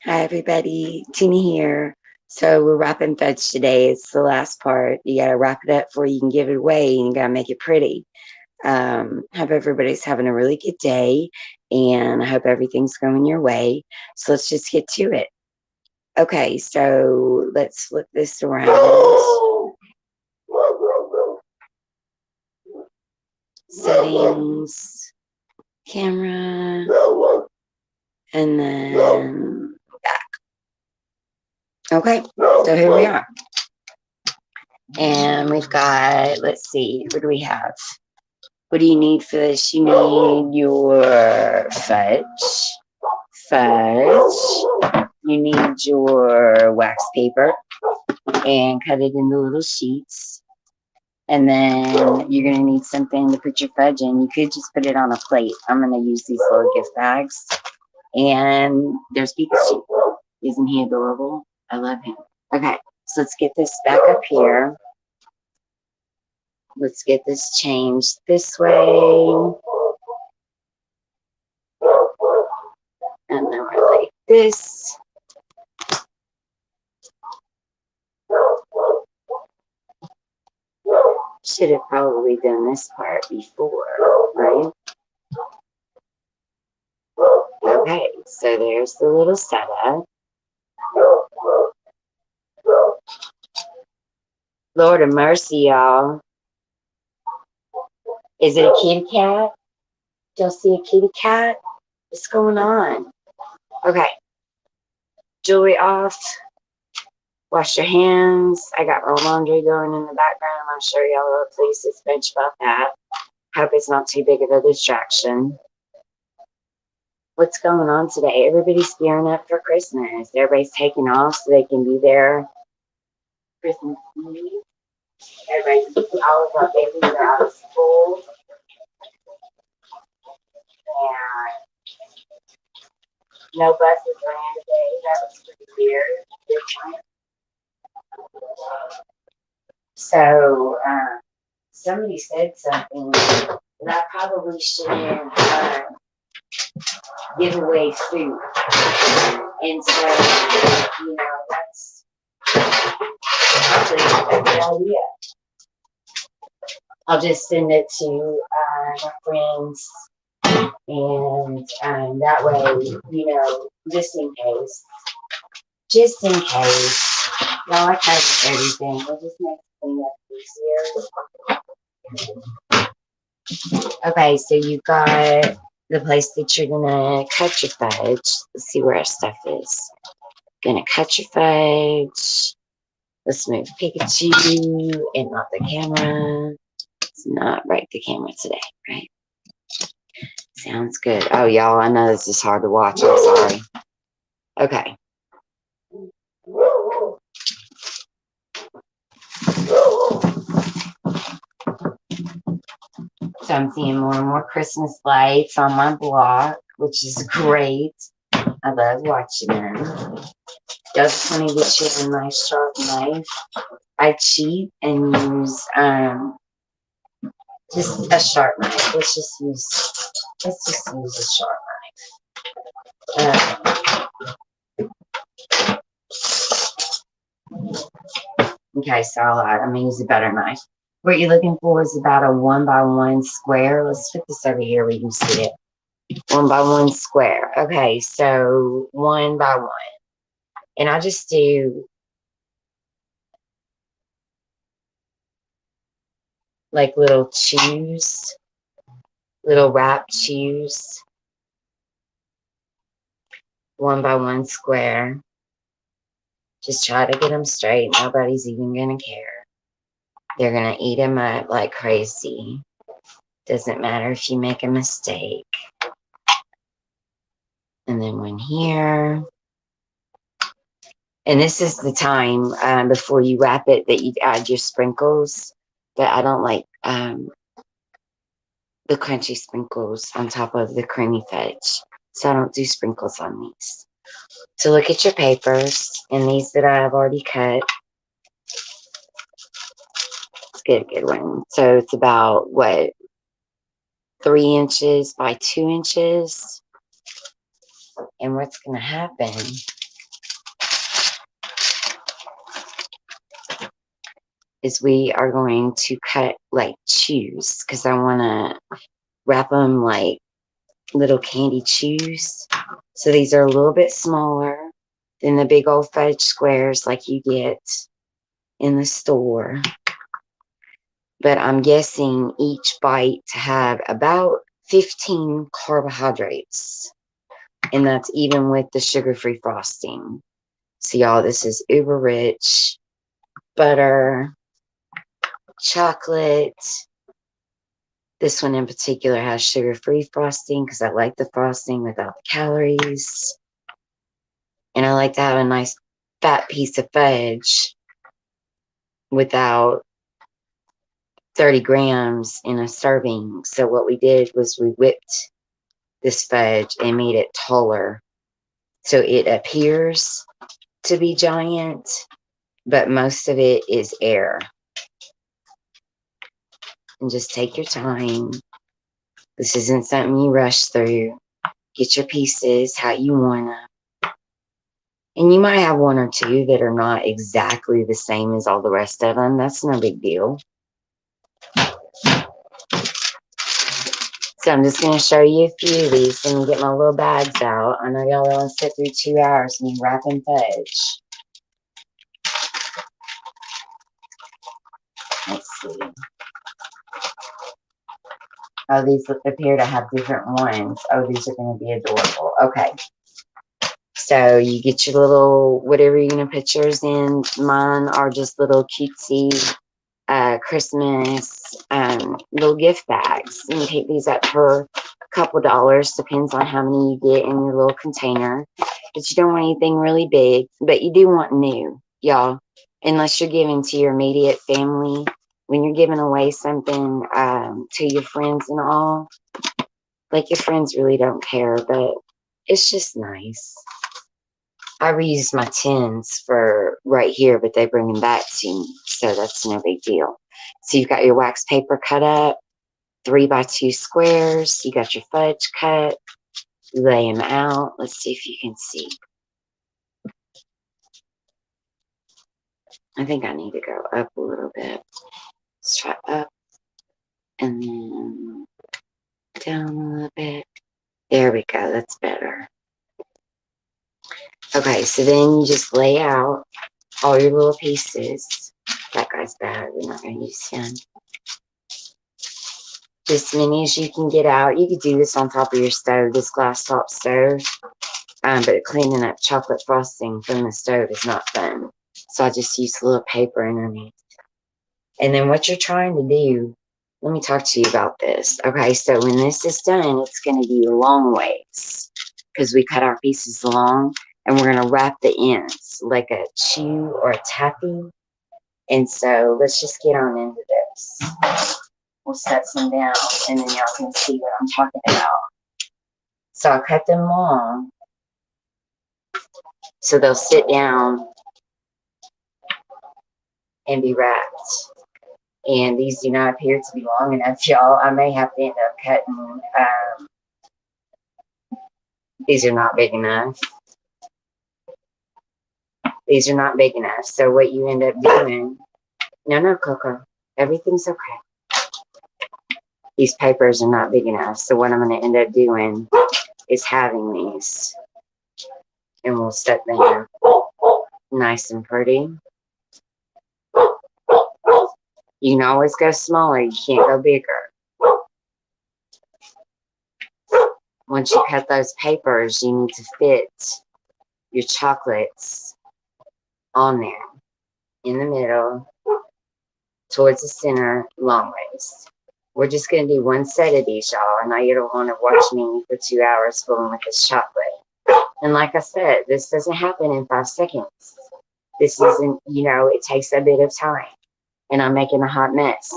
Hi everybody, Tina here. So we're wrapping Fudge today. It's the last part. You gotta wrap it up before you can give it away and you gotta make it pretty. Hope everybody's having a really good day and I hope everything's going your way. So let's just get to it. Okay, so let's flip this around. Settings, camera, and then back. Okay, so here we are. And we've got, let's see, what do we have? What do you need for this? You need your fudge. You need your wax paper and cut it into little sheets. And then you're going to need something to put your fudge in. You could just put it on a plate. I'm going to use these little gift bags. And there's Pikachu. Isn't he adorable? I love him. Okay, so let's get this back up here. Let's get this changed this way. And then we're like this. Should have probably done this part before, right? Okay, so there's the little setup. Lord of mercy, y'all. Is it a kitty cat? Do y'all see a kitty cat? What's going on? Okay. Jewelry off. Wash your hands. I got my laundry going in the background. I'm sure y'all are pleased to bitch about that. Hope it's not too big of a distraction. What's going on today? Everybody's gearing up for Christmas. Everybody's taking off so they can be there Christmas Eve. Everybody's all of our babies are out of school. And no buses ran today. That was pretty weird. Different. So somebody said something that I probably shouldn't give away food. And so, that's probably a good idea. I'll just send it to my friends, and that way, just in case. Just in case. Y'all, I covered everything. We'll just make things up easier. Okay, so you've got the place that you're gonna cut your fudge. Let's see where our stuff is. Gonna cut your fudge. Let's move Pikachu and not the camera. Let's not break the camera today, right? Sounds good. Oh, y'all, I know this is hard to watch. I'm sorry. Okay. So I'm seeing more and more Christmas lights on my block, which is great. I love watching them. Just want to get you a nice sharp knife. I cheat and use just a sharp knife. Let's just use a sharp knife. Okay, so I'm gonna use a butter knife. What you're looking for is about a 1x1 square. Let's put this over here where you can see it. 1x1 square. Okay, so 1x1. And I just do like little chews, little wrap chews. 1x1 square. Just try to get them straight. Nobody's even gonna care. They're gonna eat them up like crazy. Doesn't matter if you make a mistake. And then one here. And this is the time before you wrap it that you add your sprinkles. But I don't like the crunchy sprinkles on top of the creamy fudge. So I don't do sprinkles on these. So look at your papers. And these that I've already cut. Let's get a good one. So it's about, 3 inches by 2 inches. And what's going to happen is we are going to cut like chews because I want to wrap them like little candy chews. So these are a little bit smaller than the big old fudge squares like you get in the store. But I'm guessing each bite to have about 15 carbohydrates. And that's even with the sugar-free frosting. So y'all, this is uber rich. Butter, chocolate. This one in particular has sugar-free frosting because I like the frosting without the calories. And I like to have a nice fat piece of fudge without 30 grams in a serving. So what we did was we whipped this fudge and made it taller. So it appears to be giant, but most of it is air. And just take your time. This isn't something you rush through. Get your pieces how you want them. And you might have one or two that are not exactly the same as all the rest of them. That's no big deal. So I'm just going to show you a few of these and get my little bags out. I know y'all only sit through 2 hours and you wrapping fudge. Let's see. Oh, these appear to have different ones. Oh, these are going to be adorable. Okay. So you get your little, whatever you're going to put yours in. Mine are just little cutesy Christmas little gift bags. You can take these up for a couple dollars. Depends on how many you get in your little container. But you don't want anything really big. But you do want new, y'all. Unless you're giving to your immediate family. When you're giving away something to your friends and all, like your friends really don't care, but it's just nice. I reused my tins for right here, but they bring them back to me, so that's no big deal. So you've got your wax paper cut up, 3x2 squares. You got your fudge cut. You lay them out. Let's see if you can see. I think I need to go up a little bit. Let's try up and then down a little bit. There we go. That's better. Okay, so then you just lay out all your little pieces. That guy's bad. We're not going to use him. Just as many as you can get out. You could do this on top of your stove, this glass top stove. But cleaning up chocolate frosting from the stove is not fun. So I just use a little paper underneath. And then what you're trying to do, let me talk to you about this. Okay, so when this is done, it's going to be long ways. Because we cut our pieces long. And we're going to wrap the ends like a chew or a tapping. And so let's just get on into this. We'll set some down and then y'all can see what I'm talking about. So I cut them long so they'll sit down and be wrapped. And these do not appear to be long enough, y'all. I may have to end up cutting. These are not big enough. These are not big enough. So what you end up doing, no, Coco, everything's okay. These papers are not big enough. So what I'm going to end up doing is having these. And we'll set them nice and pretty. You can always go smaller. You can't go bigger. Once you cut those papers, you need to fit your chocolates on there in the middle towards the center long ways. We're just going to do one set of these, y'all. I know you don't want to watch me for 2 hours fooling with this chocolate. And like I said, this doesn't happen in 5 seconds. This isn't, it takes a bit of time. And I'm making a hot mess.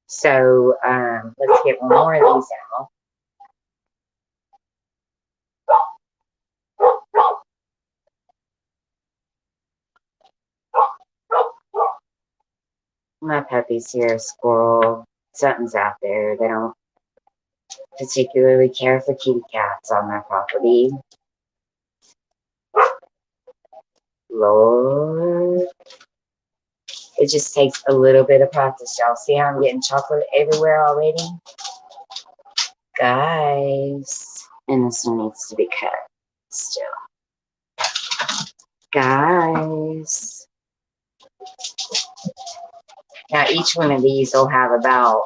So let's get one more of these out. My puppy's here, squirrel. Something's out there. They don't particularly care for kitty cats on their property. Lord. It just takes a little bit of practice, y'all. See how I'm getting chocolate everywhere already? Guys. And this one needs to be cut still. Guys. Now each one of these will have about,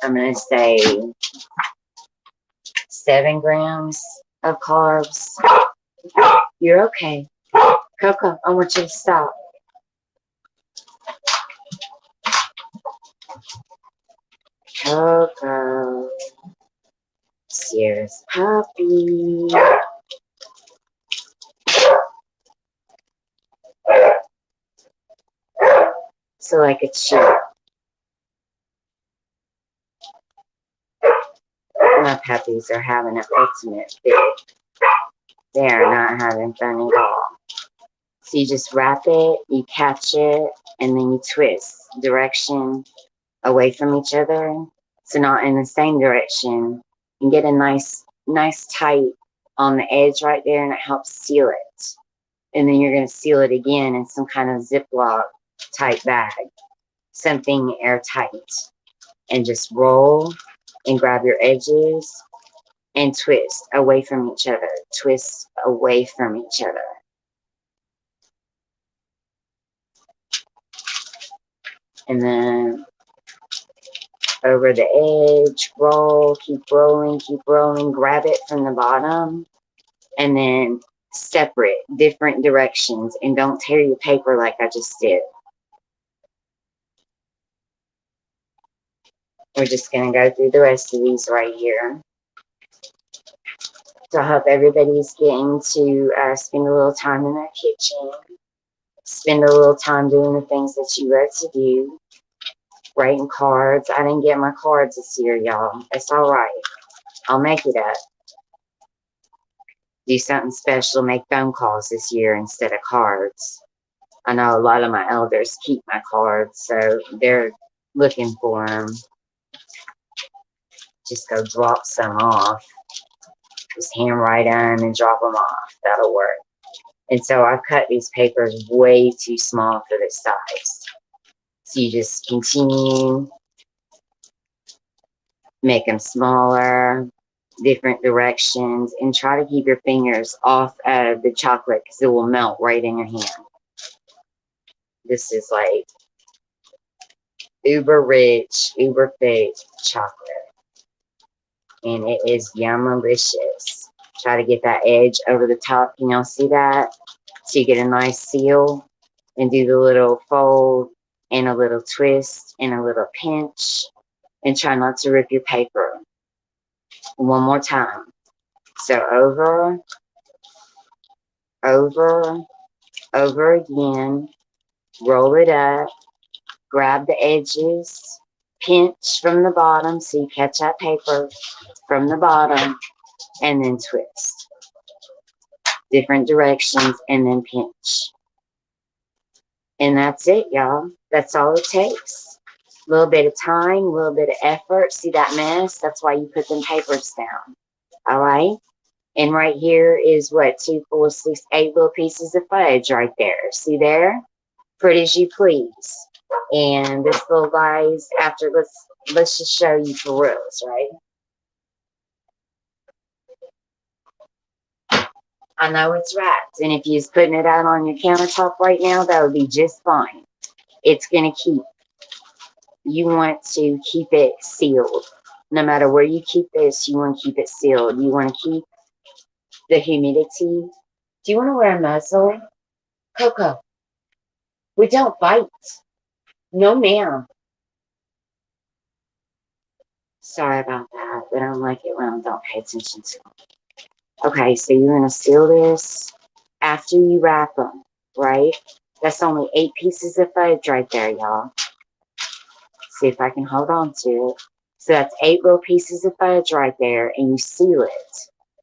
I'm going to say, 7 grams of carbs. You're okay. Coco, I want you to stop. Coco. Sierra's puppy. So like a cheat. My puppies are having an ultimate fit. They are not having fun at all. So you just wrap it, you catch it, and then you twist direction away from each other. So not in the same direction. And get a nice tight on the edge right there, and it helps seal it. And then you're going to seal it again in some kind of Ziploc type bag. Something airtight. And just roll and grab your edges and twist away from each other. Twist away from each other. And then over the edge, roll, keep rolling, grab it from the bottom, and then separate different directions, and don't tear your paper like I just did. We're just going to go through the rest of these right here. So I hope everybody's getting to spend a little time in their kitchen, spend a little time doing the things that you love to do. Writing cards. I didn't get my cards this year, y'all. It's all right. I'll make it up. Do something special. Make phone calls this year instead of cards. I know a lot of my elders keep my cards, so they're looking for them. Just go drop some off. Just handwrite them and drop them off. That'll work. And so I've cut these papers way too small for this size. So you just continue, make them smaller, different directions, and try to keep your fingers off of the chocolate because it will melt right in your hand. This is like uber rich, uber thick chocolate. And it is yum-alicious. Try to get that edge over the top. Can y'all see that? So you get a nice seal and do the little fold and a little twist and a little pinch. And try not to rip your paper. One more time. So over again. Roll it up. Grab the edges. Pinch from the bottom so you catch that paper from the bottom. And then twist. Different directions and then pinch. And that's it, y'all. That's all it takes. A little bit of time, a little bit of effort. See that mess? That's why you put them papers down. All right? And right here is what? 2, 4, 6, 8 little pieces of fudge right there. See there? Pretty as you please. And this little guy's after, let's just show you for reals, right? I know it's wrapped. And if you're putting it out on your countertop right now, that would be just fine. It's going to keep. You want to keep it sealed. No matter where you keep this, you want to keep it sealed. You want to keep the humidity. Do you want to wear a muzzle? Coco, we don't bite. No, ma'am. Sorry about that, but I don't like it when I don't pay attention to them. Okay, so you're going to seal this after you wrap them, right? That's only 8 pieces of fudge right there, y'all. See if I can hold on to it. So that's 8 little pieces of fudge right there, and you seal it.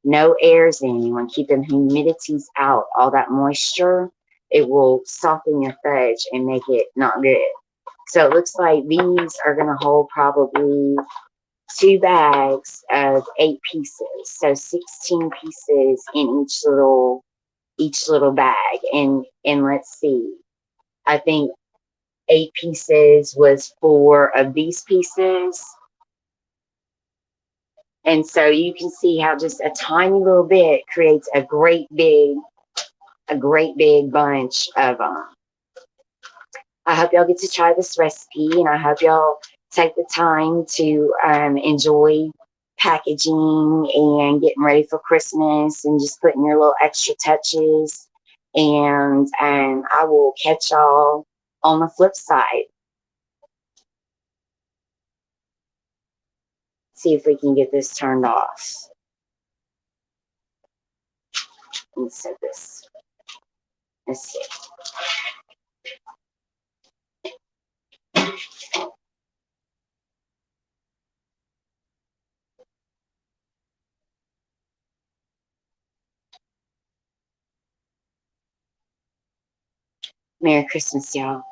No airs in. You want to keep them humidities out. All that moisture, it will soften your fudge and make it not good. So it looks like these are going to hold probably 2 bags of 8 pieces. So 16 pieces in each little bag. And let's see. I think 8 pieces was 4 of these pieces. And so you can see how just a tiny little bit creates a great big bunch of them. I hope y'all get to try this recipe, and I hope y'all take the time to enjoy packaging and getting ready for Christmas and just putting your little extra touches. And I will catch y'all on the flip side. See if we can get this turned off. Let's set this. Let's see. Merry Christmas, y'all.